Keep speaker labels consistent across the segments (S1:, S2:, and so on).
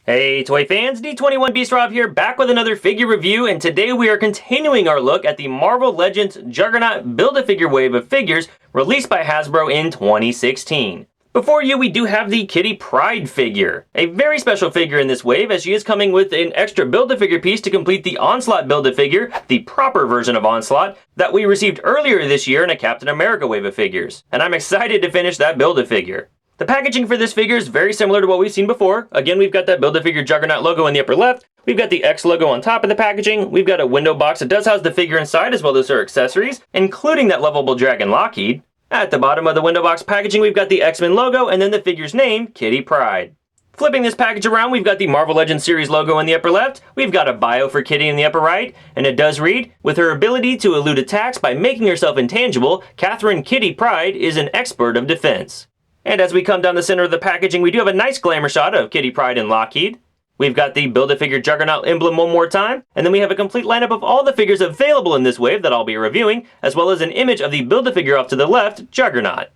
S1: Hey toy fans, D21 Beast Rob here, back with another figure review, and today we are continuing our look at the Marvel Legends Juggernaut Build-A-Figure wave of figures released by Hasbro in 2016. Before you, we do have the Kitty Pryde figure, a very special figure in this wave as she is coming with an extra Build-A-Figure piece to complete the Onslaught Build-A-Figure, the proper version of Onslaught, that we received earlier this year in a Captain America wave of figures, and I'm excited to finish that Build-A-Figure. The packaging for this figure is very similar to what we've seen before. Again, we've got that Build-A-Figure Juggernaut logo in the upper left, we've got the X logo on top of the packaging, we've got a window box that does house the figure inside as well as her accessories, including that lovable dragon Lockheed. At the bottom of the window box packaging, we've got the X-Men logo and then the figure's name, Kitty Pryde. Flipping this package around, we've got the Marvel Legends series logo in the upper left, we've got a bio for Kitty in the upper right, and it does read, with her ability to elude attacks by making herself intangible, Catherine Kitty Pryde is an expert of defense. And as we come down the center of the packaging, we do have a nice glamour shot of Kitty Pryde and Lockheed. We've got the Build-A-Figure Juggernaut emblem one more time, and then we have a complete lineup of all the figures available in this wave that I'll be reviewing, as well as an image of the Build-A-Figure off to the left, Juggernaut.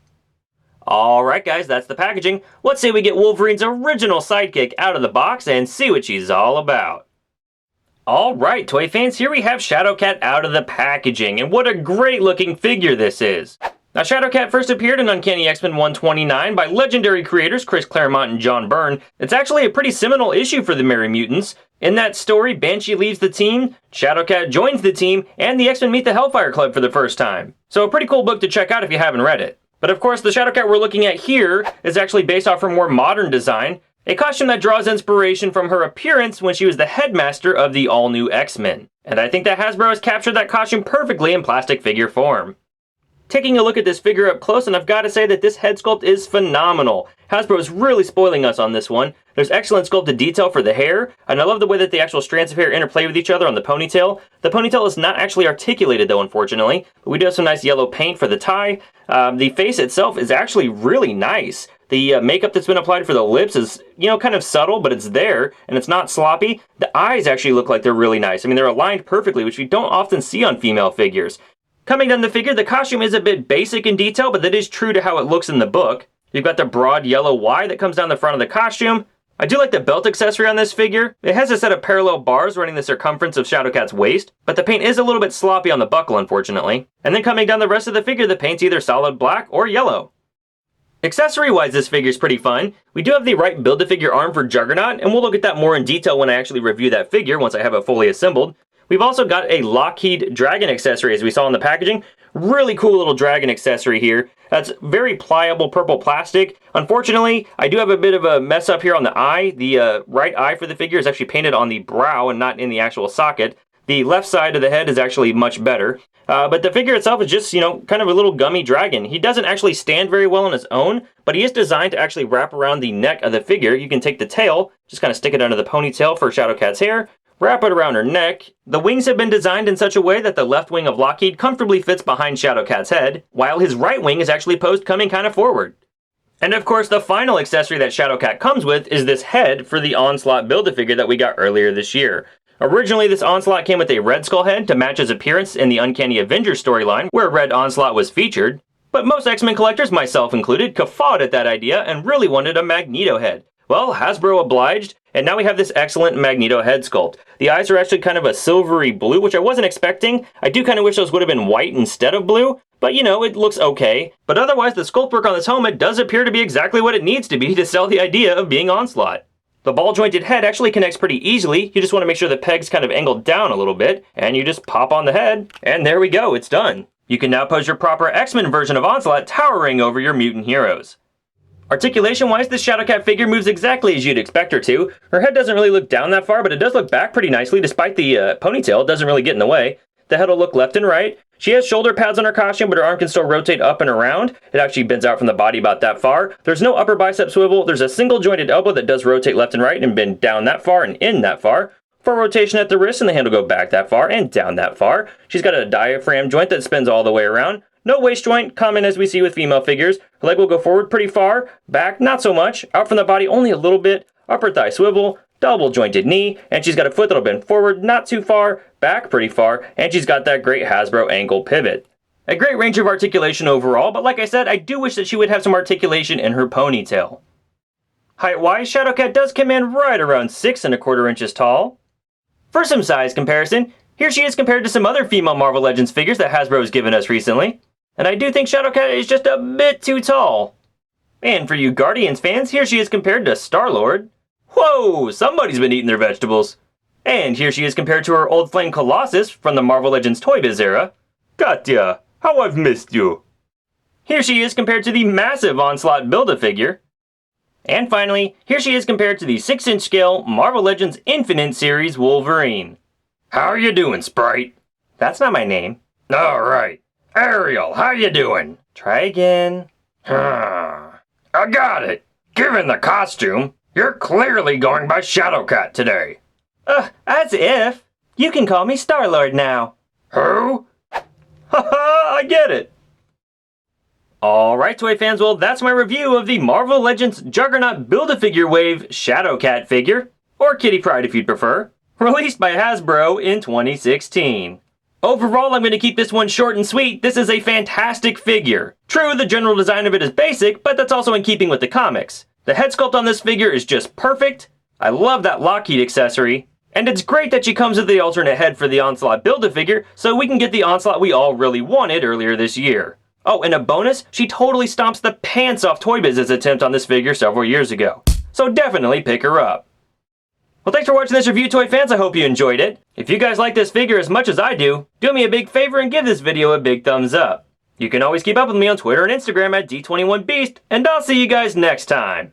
S1: Alright guys, that's the packaging. Let's say we get Wolverine's original sidekick out of the box and see what she's all about. Alright toy fans, here we have Shadowcat out of the packaging, and what a great looking figure this is. Now, Shadowcat first appeared in Uncanny X-Men 129 by legendary creators Chris Claremont and John Byrne. It's actually a pretty seminal issue for the Merry Mutants. In that story, Banshee leaves the team, Shadowcat joins the team, and the X-Men meet the Hellfire Club for the first time. So a pretty cool book to check out if you haven't read it. But of course, the Shadowcat we're looking at here is actually based off her more modern design, a costume that draws inspiration from her appearance when she was the headmaster of the all-new X-Men. And I think that Hasbro has captured that costume perfectly in plastic figure form. Taking a look at this figure up close, and I've got to say that this head sculpt is phenomenal. Hasbro is really spoiling us on this one. There's excellent sculpted detail for the hair, and I love the way that the actual strands of hair interplay with each other on the ponytail. The ponytail is not actually articulated though, unfortunately, but we do have some nice yellow paint for the tie. The face itself is actually really nice. The makeup that's been applied for the lips is, kind of subtle, but it's there, and it's not sloppy. The eyes actually look like they're really nice. I mean, they're aligned perfectly, which we don't often see on female figures. Coming down the figure, the costume is a bit basic in detail, but that is true to how it looks in the book. You've got the broad yellow Y that comes down the front of the costume. I do like the belt accessory on this figure. It has a set of parallel bars running the circumference of Shadowcat's waist, but the paint is a little bit sloppy on the buckle, unfortunately. And then coming down the rest of the figure, the paint's either solid black or yellow. Accessory-wise, this figure's pretty fun. We do have the right Build-A-Figure arm for Juggernaut, and we'll look at that more in detail when I actually review that figure once I have it fully assembled. We've also got a Lockheed dragon accessory, as we saw in the packaging. Really cool little dragon accessory here. That's very pliable purple plastic. Unfortunately, I do have a bit of a mess up here on the eye. The right eye for the figure is actually painted on the brow and not in the actual socket. The left side of the head is actually much better. But the figure itself is just, kind of a little gummy dragon. He doesn't actually stand very well on his own, but he is designed to actually wrap around the neck of the figure. You can take the tail, just kind of stick it under the ponytail for Shadowcat's hair, wrap it around her neck. The wings have been designed in such a way that the left wing of Lockheed comfortably fits behind Shadowcat's head, while his right wing is actually posed coming kind of forward. And of course, the final accessory that Shadowcat comes with is this head for the Onslaught Build-A-Figure that we got earlier this year. Originally, this Onslaught came with a Red Skull head to match his appearance in the Uncanny Avengers storyline, where Red Onslaught was featured. But most X-Men collectors, myself included, guffawed at that idea and really wanted a Magneto head. Well, Hasbro obliged, and now we have this excellent Magneto head sculpt. The eyes are actually kind of a silvery blue, which I wasn't expecting. I do kind of wish those would have been white instead of blue, but it looks okay. But otherwise, the sculpt work on this helmet does appear to be exactly what it needs to be to sell the idea of being Onslaught. The ball-jointed head actually connects pretty easily. You just want to make sure the peg's kind of angled down a little bit, and you just pop on the head, and there we go, it's done. You can now pose your proper X-Men version of Onslaught towering over your mutant heroes. Articulation-wise, this Shadowcat figure moves exactly as you'd expect her to. Her head doesn't really look down that far, but it does look back pretty nicely despite the ponytail. It doesn't really get in the way. The head will look left and right. She has shoulder pads on her costume, but her arm can still rotate up and around. It actually bends out from the body about that far. There's no upper bicep swivel. There's a single jointed elbow that does rotate left and right and bend down that far and in that far. For rotation at the wrist, and the hand will go back that far and down that far. She's got a diaphragm joint that spins all the way around. No waist joint, common as we see with female figures. Her leg will go forward pretty far, back not so much, out from the body only a little bit, upper thigh swivel, double jointed knee, and she's got a foot that'll bend forward not too far, back pretty far, and she's got that great Hasbro ankle pivot. A great range of articulation overall, but like I said, I do wish that she would have some articulation in her ponytail. Height-wise, Shadowcat does come in right around 6¼ inches tall. For some size comparison, here she is compared to some other female Marvel Legends figures that Hasbro has given us recently. And I do think Shadowcat is just a bit too tall. And for you Guardians fans, here she is compared to Star-Lord. Whoa, somebody's been eating their vegetables. And here she is compared to her old flame Colossus from the Marvel Legends Toy Biz era. Katya, how I've missed you. Here she is compared to the massive Onslaught Build-A-Figure. And finally, here she is compared to the 6-inch scale Marvel Legends Infinite Series Wolverine. How you doing, Sprite? That's not my name. Alright. Ariel, how you doing? Try again. I got it. Given the costume, you're clearly going by Shadowcat today. As if. You can call me Star-Lord now. Who? Haha, I get it. Alright, toy fans, well, that's my review of the Marvel Legends Juggernaut Build-A-Figure Wave Shadowcat figure, or Kitty Pryde if you'd prefer, released by Hasbro in 2016. Overall, I'm going to keep this one short and sweet. This is a fantastic figure. True, the general design of it is basic, but that's also in keeping with the comics. The head sculpt on this figure is just perfect. I love that Lockheed accessory. And it's great that she comes with the alternate head for the Onslaught Build-A-Figure, so we can get the Onslaught we all really wanted earlier this year. Oh, and a bonus, she totally stomps the pants off Toy Biz's attempt on this figure several years ago. So definitely pick her up. Well, thanks for watching this review, toy fans. I hope you enjoyed it. If you guys like this figure as much as I do me a big favor and give this video a big thumbs up. You can always keep up with me on Twitter and Instagram at D21Beast, and I'll see you guys next time.